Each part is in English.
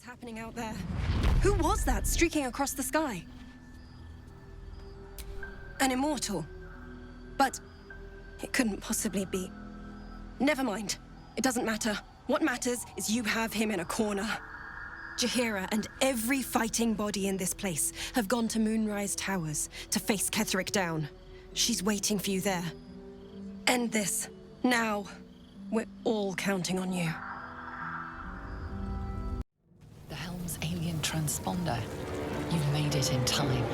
happening out there? Who was that streaking across the sky? An immortal. But it couldn't possibly be. Never mind. It doesn't matter. What matters is you have him in a corner. Jaheira and every fighting body in this place have gone to Moonrise Towers to face Ketheric down. She's waiting for you there. End this. Now. We're all counting on you. The Helm's alien transponder. You've made it in time.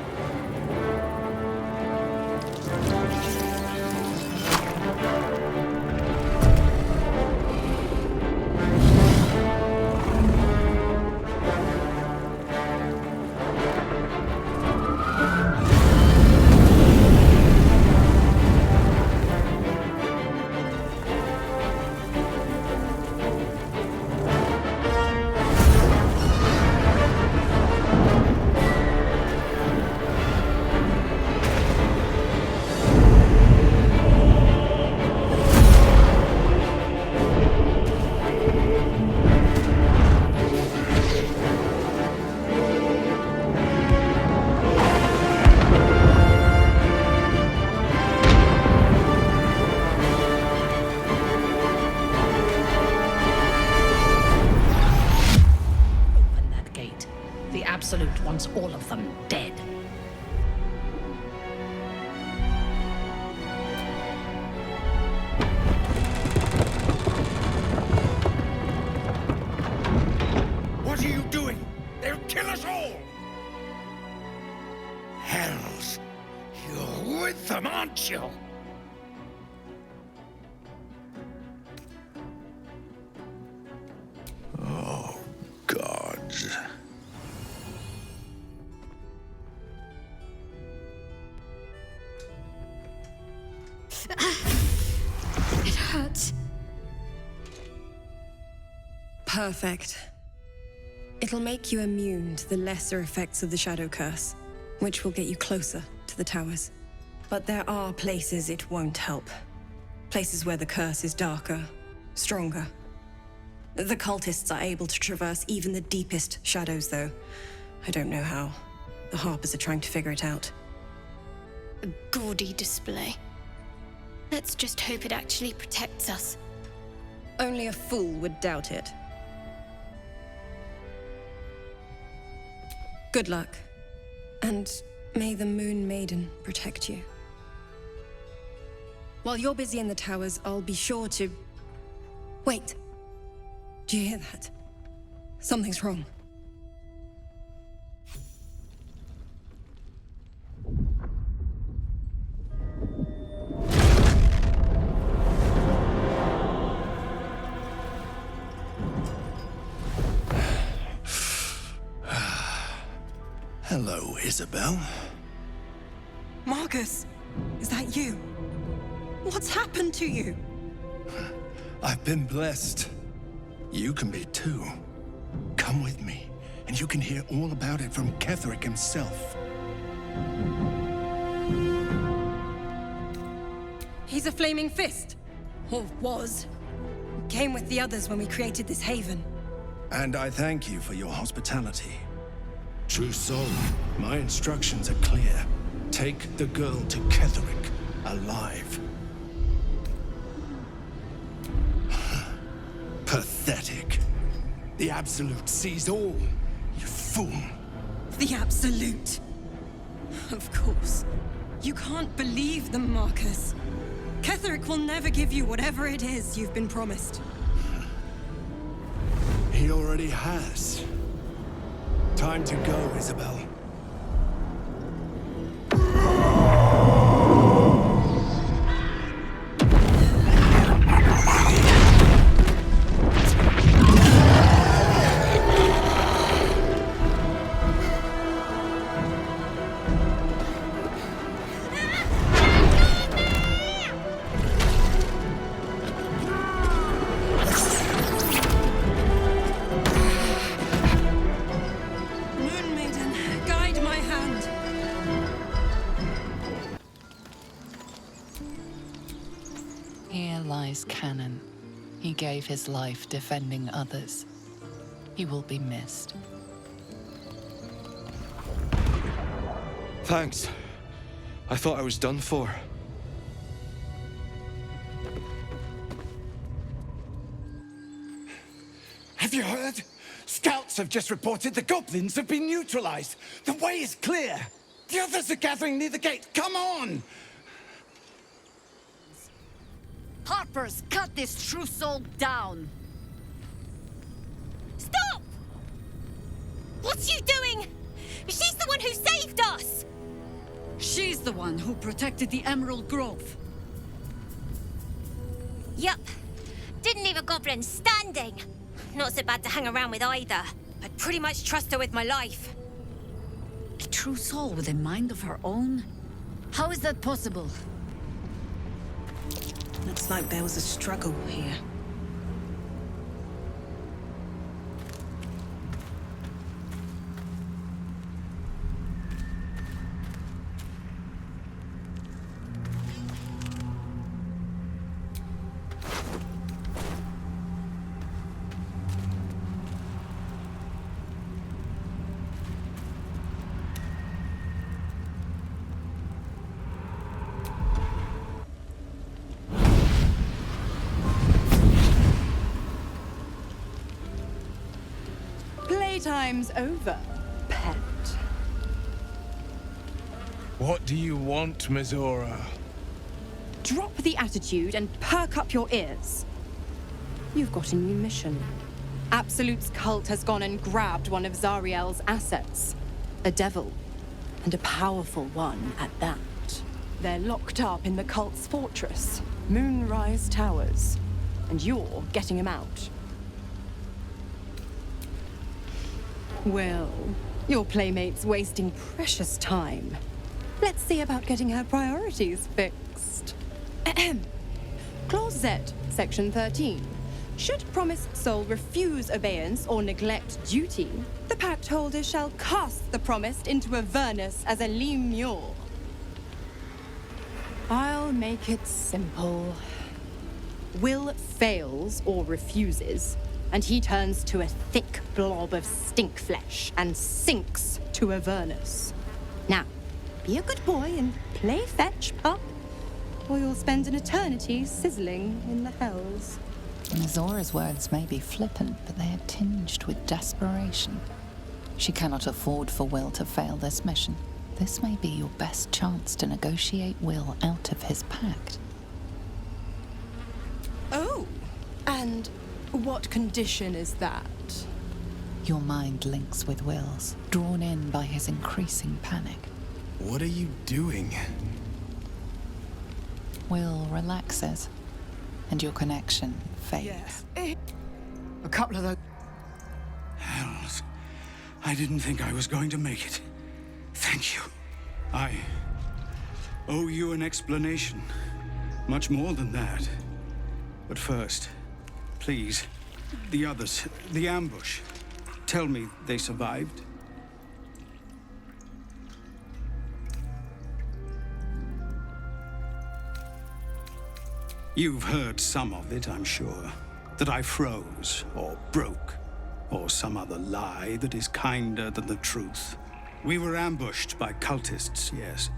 Absolute wants all of them dead. What are you doing? They'll kill us all! Hells! You're with them, aren't you? Oh, gods. It hurts. Perfect. It'll make you immune to the lesser effects of the Shadow Curse, which will get you closer to the towers. But there are places it won't help. Places where the curse is darker, stronger. The cultists are able to traverse even the deepest shadows, though. I don't know how. The Harpers are trying to figure it out. A gaudy display. Let's just hope it actually protects us. Only a fool would doubt it. Good luck. And may the Moon Maiden protect you. While you're busy in the towers, I'll be sure to... Wait. Do you hear that? Something's wrong. Hello, Isabel. Marcus, is that you? What's happened to you? I've been blessed. You can be too. Come with me, and you can hear all about it from Ketheric himself. He's a flaming fist. Or was. Came with the others when we created this haven. And I thank you for your hospitality. True soul, my instructions are clear. Take the girl to Ketheric, alive. Pathetic. The Absolute sees all, you fool. The Absolute. Of course. You can't believe them, Marcus. Ketheric will never give you whatever it is you've been promised. He already has. Time to go, Isabel. Here lies Canon. He gave his life defending others. He will be missed. Thanks. I thought I was done for. Have you heard? Scouts have just reported the goblins have been neutralized. The way is clear. The others are gathering near the gate. Come on! Harpers, cut this true soul down! Stop! What's you doing? She's the one who saved us! She's the one who protected the Emerald Grove. Yup. Didn't leave a goblin standing. Not so bad to hang around with either. I'd pretty much trust her with my life. A true soul with a mind of her own? How is that possible? Looks like there was a struggle here. Playtime's over, pet. What do you want, Mizora? Drop the attitude and perk up your ears. You've got a new mission. Absolute's cult has gone and grabbed one of Zariel's assets. A devil. And a powerful one at that. They're locked up in the cult's fortress, Moonrise Towers. And you're getting him out. Well, your playmate's wasting precious time. Let's see about getting her priorities fixed. Ahem. Clause Z, Section 13. Should promised soul refuse obeyance or neglect duty, the pact holder shall cast the promised into Avernus as a lemure. I'll make it simple. Wyll fails or refuses, and he turns to a thick blob of stink flesh and sinks to Avernus. Now, be a good boy and play fetch, pup, or you'll spend an eternity sizzling in the hells. Mizora's words may be flippant, but they are tinged with desperation. She cannot afford for Wyll to fail this mission. This may be your best chance to negotiate Wyll out of his pact. Oh, and what condition is that? Your mind links with Wyll's, drawn in by his increasing panic. What are you doing? Wyll relaxes, and your connection fades. A couple of those... Hells. I didn't think I was going to make it. Thank you. I owe you an explanation. Much more than that. But first, please, the others, the ambush. Tell me they survived. You've heard some of it, I'm sure. That I froze, or broke, or some other lie that is kinder than the truth. We were ambushed by cultists, yes.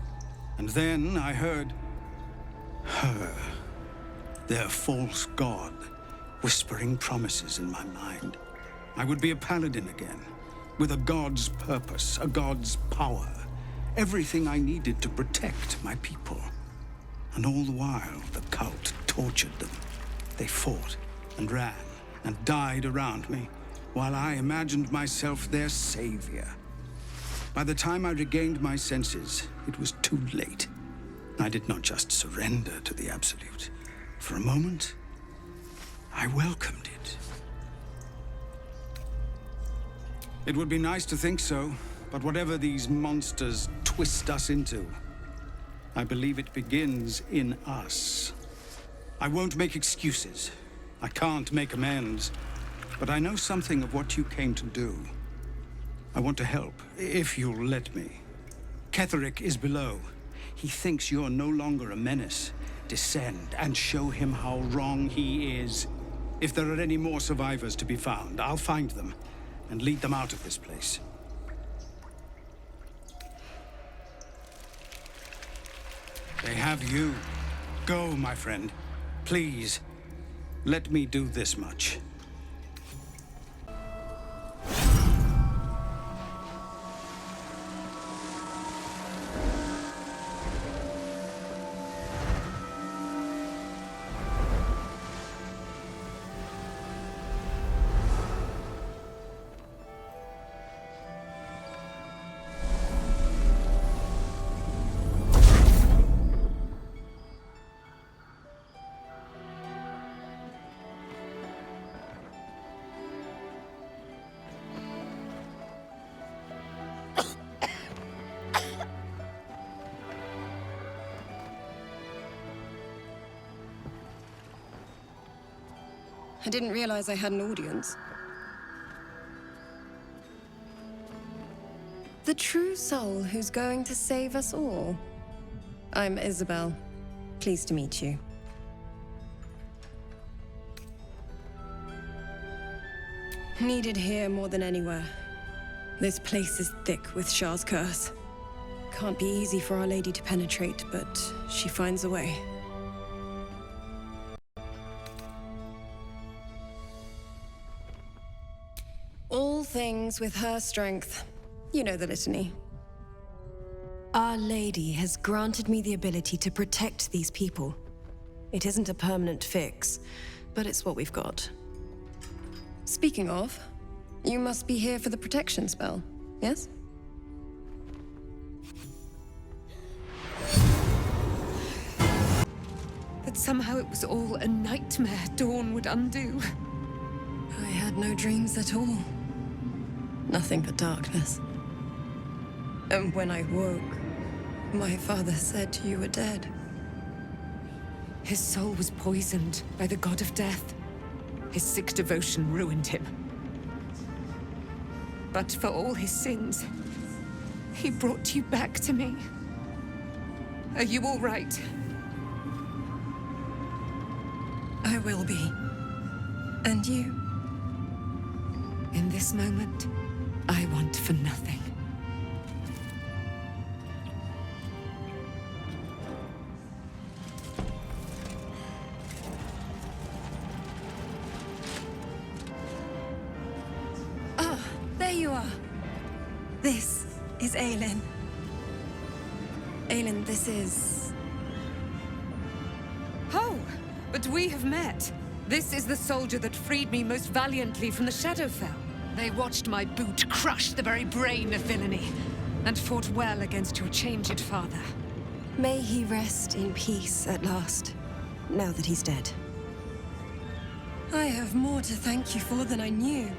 And then I heard her, their false god, whispering promises in my mind. I would be a paladin again, with a god's purpose, a god's power. Everything I needed to protect my people. And all the while, the cult tortured them. They fought and ran and died around me, while I imagined myself their savior. By the time I regained my senses, it was too late. I did not just surrender to the Absolute. For a moment, I welcomed it. It would be nice to think so, but whatever these monsters twist us into, I believe it begins in us. I won't make excuses. I can't make amends. But I know something of what you came to do. I want to help, if you'll let me. Ketherick is below. He thinks you're no longer a menace. Descend and show him how wrong he is. If there are any more survivors to be found, I'll find them. and lead them out of this place. They have you. Go, my friend. Please, let me do this much. I didn't realize I had an audience. The true soul who's going to save us all. I'm Isabel. Pleased to meet you. Needed here more than anywhere. This place is thick with Shah's curse. Can't be easy for Our Lady to penetrate, but she finds a way. All things with her strength. You know the litany. Our Lady has granted me the ability to protect these people. It isn't a permanent fix, but it's what we've got. Speaking of, you must be here for the protection spell, yes? That somehow it was all a nightmare Dawn would undo. I had no dreams at all. Nothing but darkness. And when I woke, my father said you were dead. His soul was poisoned by the god of death. His sick devotion ruined him. But for all his sins, he brought you back to me. Are you all right? I will be. And you? In this moment, I want for nothing. Ah, there you are. This is Aelin. Aelin, this is... Oh, but we have met. This is the soldier that freed me most valiantly from the Shadowfell. They watched my boot crush the very brain of villainy, and fought well against your changed father. May he rest in peace at last, now that he's dead. I have more to thank you for than I knew.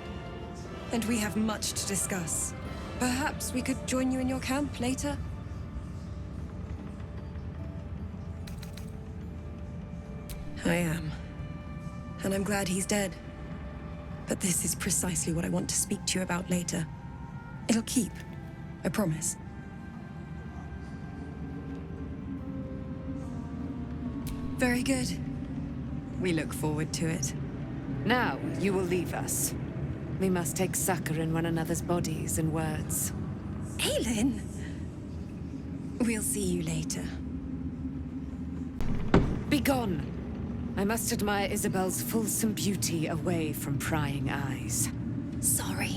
And we have much to discuss. Perhaps we could join you in your camp later? I am. And I'm glad he's dead. But this is precisely what I want to speak to you about later. It'll keep. I promise. Very good. We look forward to it. Now, you will leave us. We must take succor in one another's bodies and words. Aelin! We'll see you later. Begone! I must admire Isabel's fulsome beauty away from prying eyes. Sorry.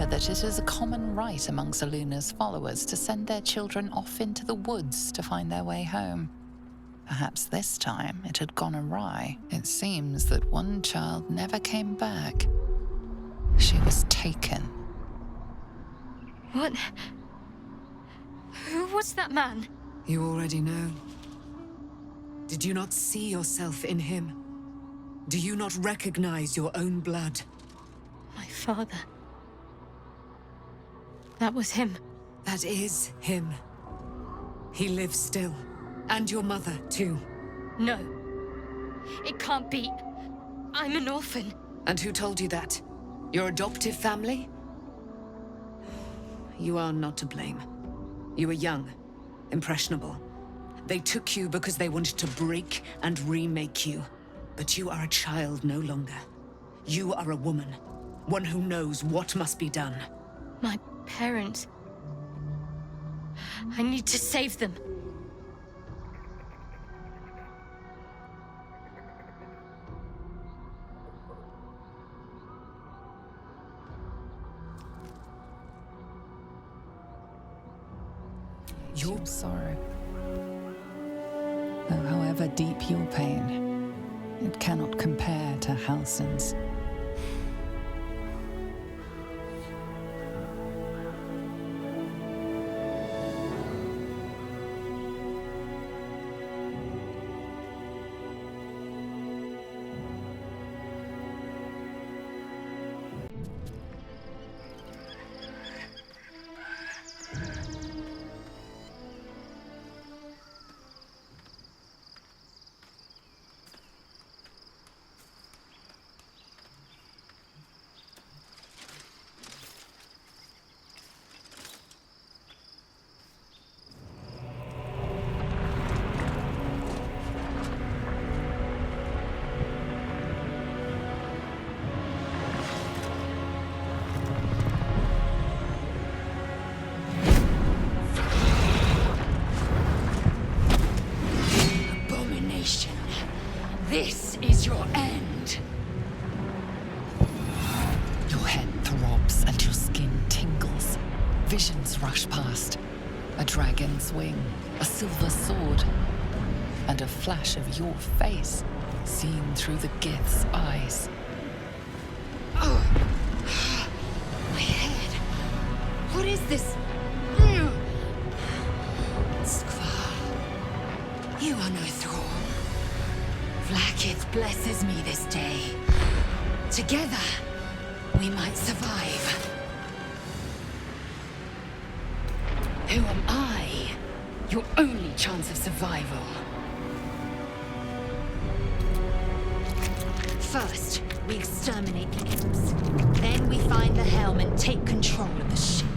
That it is a common right among Selûne's followers to send their children off into the woods to find their way home. Perhaps this time it had gone awry. It seems that one child never came back. She was taken. What? Who was that man? You already know. Did you not see yourself in him? Do you not recognize your own blood? My father. That was him. That is him. He lives still. And your mother, too. No. It can't be. I'm an orphan. And who told you that? Your adoptive family? You are not to blame. You were young, impressionable. They took you because they wanted to break and remake you. But you are a child no longer. You are a woman. One who knows what must be done. My parents. I need to save them. Your sorrow. Though however deep your pain, it cannot compare to Halsin's. This is your end. Your head throbs and your skin tingles. Visions rush past. A dragon's wing, a silver sword, and a flash of your face seen through the Gith's eyes. Oh. My head. What is this? Skvar. You are no thrall. Vlaakith blesses me this day. Together, we might survive. Who am I? Your only chance of survival. First, we exterminate the imps. Then we find the helm and take control of the ship.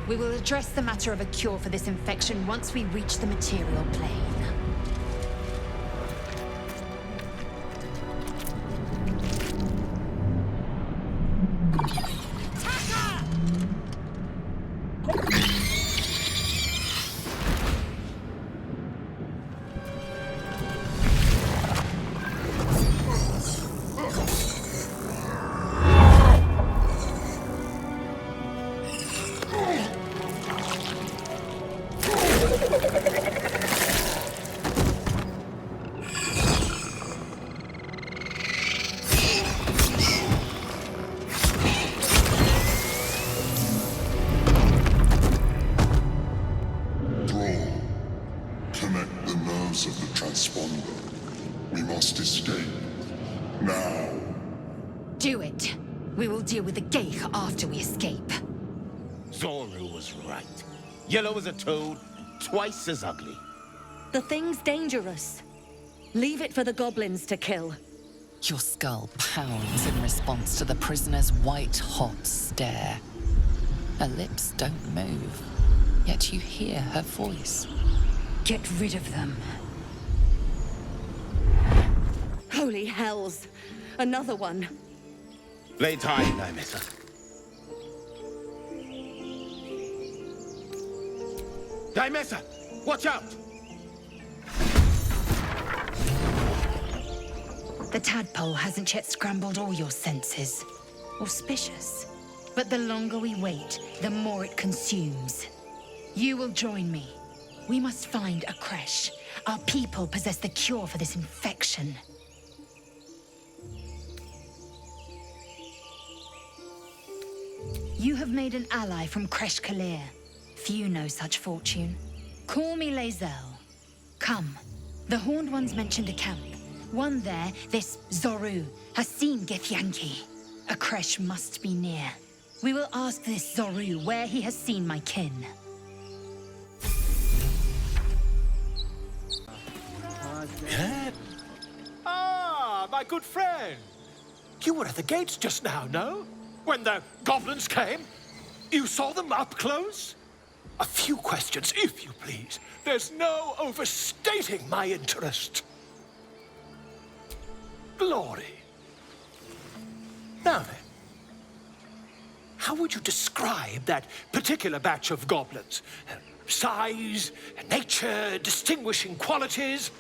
We will address the matter of a cure for this infection once we reach the material plane. Do it. We will deal with the Geich after we escape. Zoru was right. Yellow as a toad, twice as ugly. The thing's dangerous. Leave it for the goblins to kill. Your skull pounds in response to the prisoner's white-hot stare. Her lips don't move, yet you hear her voice. Get rid of them. Holy hells! Another one. Lay tight, Daimessa. Daimessa! Watch out! The tadpole hasn't yet scrambled all your senses. Auspicious. But the longer we wait, the more it consumes. You will join me. We must find a creche Our people possess the cure for this infection. You have made an ally from Kresh Kalir. Few know such fortune. Call me Lae'zel. Come. The Horned Ones mentioned a camp. One there, this Zoru, has seen Githyanki. A Kresh must be near. We will ask this Zoru where he has seen my kin. Ah, my good friend. You were at the gates just now, no? When the goblins came? You saw them up close? A few questions, if you please. There's no overstating my interest. Glory. Now then, how would you describe that particular batch of goblins? Size, nature, distinguishing qualities?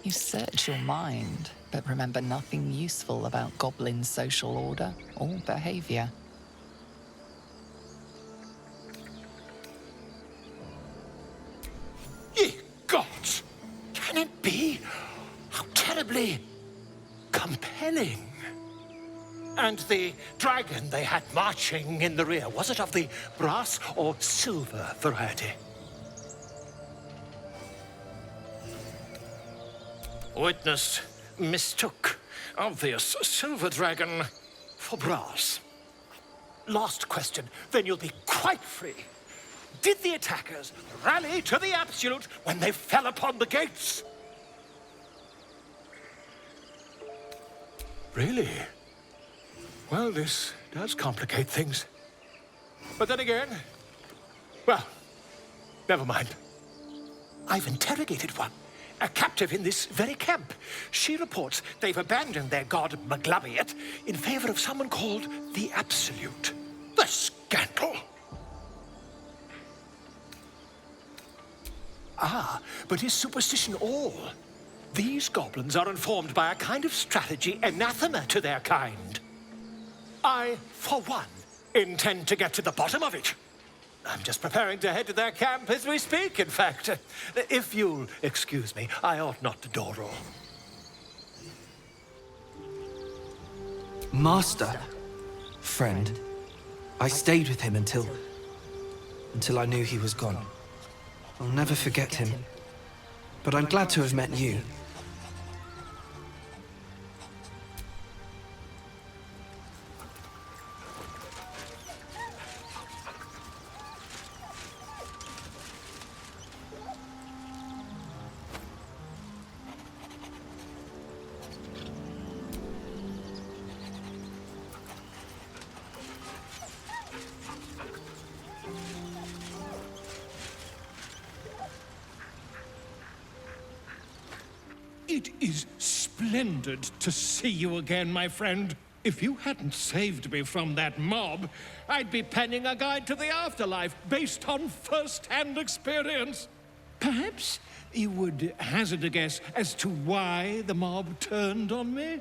You search your mind, but remember nothing useful about goblin social order or behavior. Ye gods! Can it be? How terribly compelling. And the dragon they had marching in the rear, was it of the brass or silver variety? Witness mistook obvious silver dragon for brass. Last question, then you'll be quite free. Did the attackers rally to the absolute when they fell upon the gates? Really? Well, this does complicate things. But then again, well, never mind. I've interrogated one, a captive in this very camp. She reports they've abandoned their god Maglabiet in favor of someone called the Absolute. The scandal! Ah, but is superstition all? These goblins are informed by a kind of strategy anathema to their kind. I, for one, intend to get to the bottom of it. I'm just preparing to head to their camp as we speak, in fact. If you'll excuse me, I ought not to door roll. Master. Friend. I stayed with him until I knew he was gone. I'll never forget him. But I'm glad to have met you. It is splendid to see you again, my friend. If you hadn't saved me from that mob, I'd be penning a guide to the afterlife based on first-hand experience. Perhaps you would hazard a guess as to why the mob turned on me?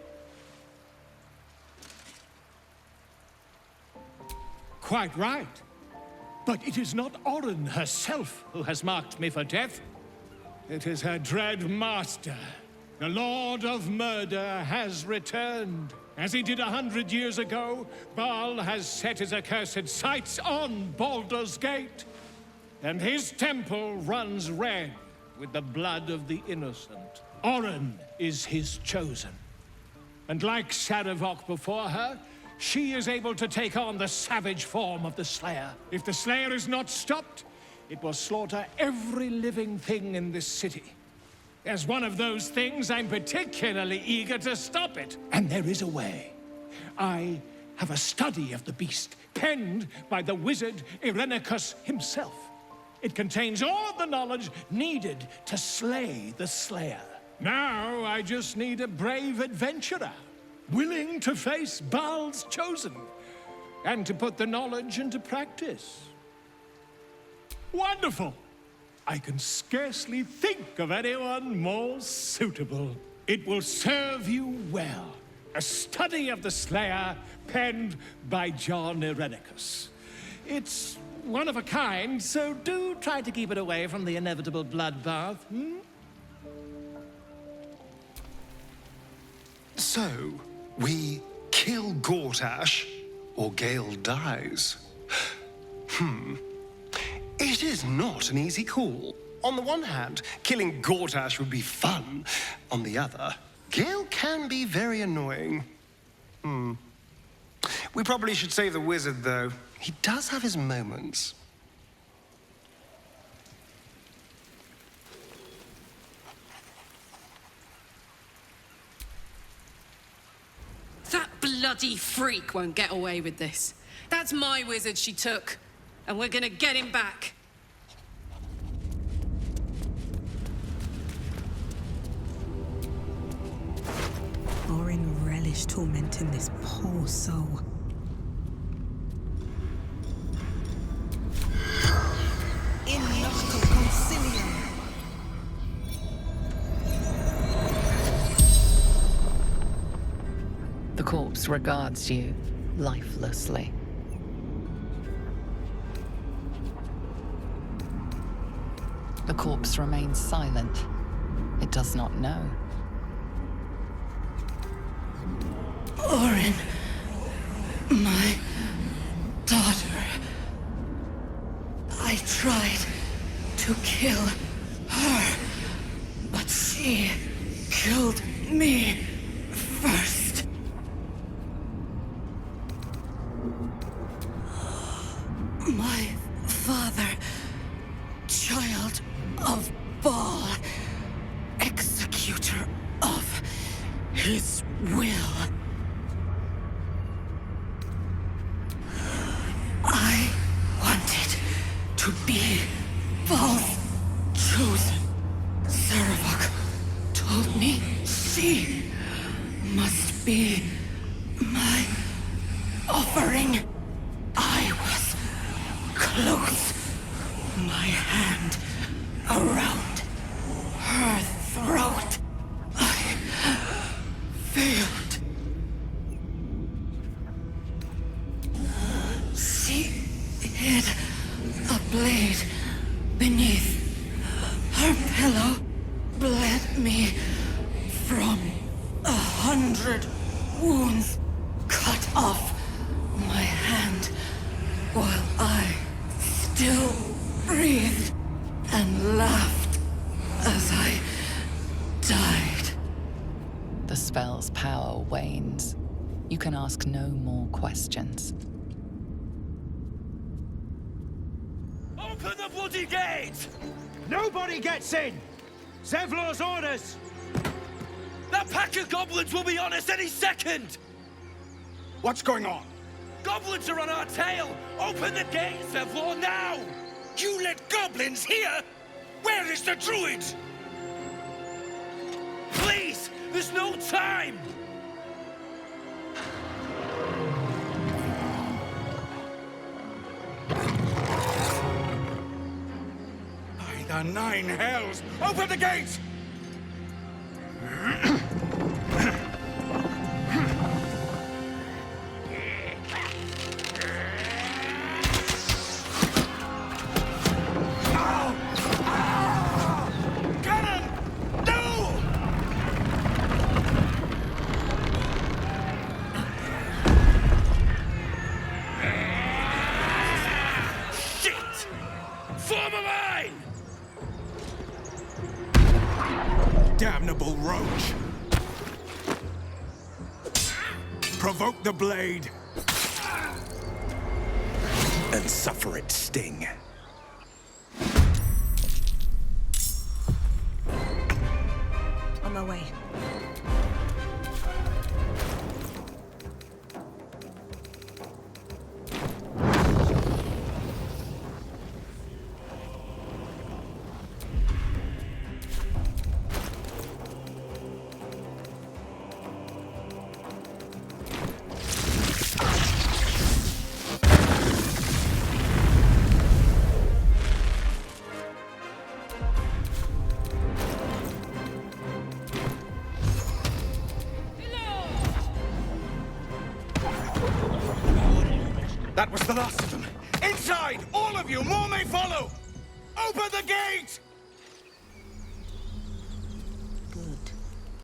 Quite right. But it is not Orin herself who has marked me for death. It is her dread master. The Lord of Murder has returned. As he did 100 years ago, Bhaal has set his accursed sights on Baldur's Gate. And his temple runs red with the blood of the innocent. Orin is his chosen. And like Shadowheart before her, she is able to take on the savage form of the Slayer. If the Slayer is not stopped, it will slaughter every living thing in this city. As one of those things, I'm particularly eager to stop it. And there is a way. I have a study of the beast, penned by the wizard Irenicus himself. It contains all the knowledge needed to slay the Slayer. Now I just need a brave adventurer, willing to face Bhaal's chosen, and to put the knowledge into practice. Wonderful! I can scarcely think of anyone more suitable. It will serve you well. A study of the Slayer, penned by John Irenicus. It's one of a kind, so do try to keep it away from the inevitable bloodbath, So, we kill Gortash, or Gale dies. It is not an easy call. On the one hand, killing Gortash would be fun. On the other, Gale can be very annoying. We probably should save the wizard, though. He does have his moments. That bloody freak won't get away with this. That's my wizard she took, and we're gonna get him back. Orin relished tormenting this poor soul. In noctu concilium. The corpse regards you lifelessly. The corpse remains silent. It does not know. Orin, my daughter. I tried to kill her, but she killed me first. My father, child of Bhaal, executor of his will. I wanted to be Bhaal's chosen. Saravok told me she must be my offering. I was close, my hand around her throat. I failed. She hid a blade beneath her pillow, bled me from 100 wounds, cut off my hand while I still breathed and laughed as I died. The spell's power wanes. You can ask no more questions. Open the bloody gate! Nobody gets in! Zevlor's orders! That pack of goblins will be on us any second! What's going on? Goblins are on our tail! Open the gate, Zevlor, now! You let goblins here? Where is the druid? Please! There's no time! By the 9 hells! Open the gate! Damnable roach! Provoke the blade! And suffer its sting. On my way. That was the last of them. Inside! All of you! More may follow! Open the gate!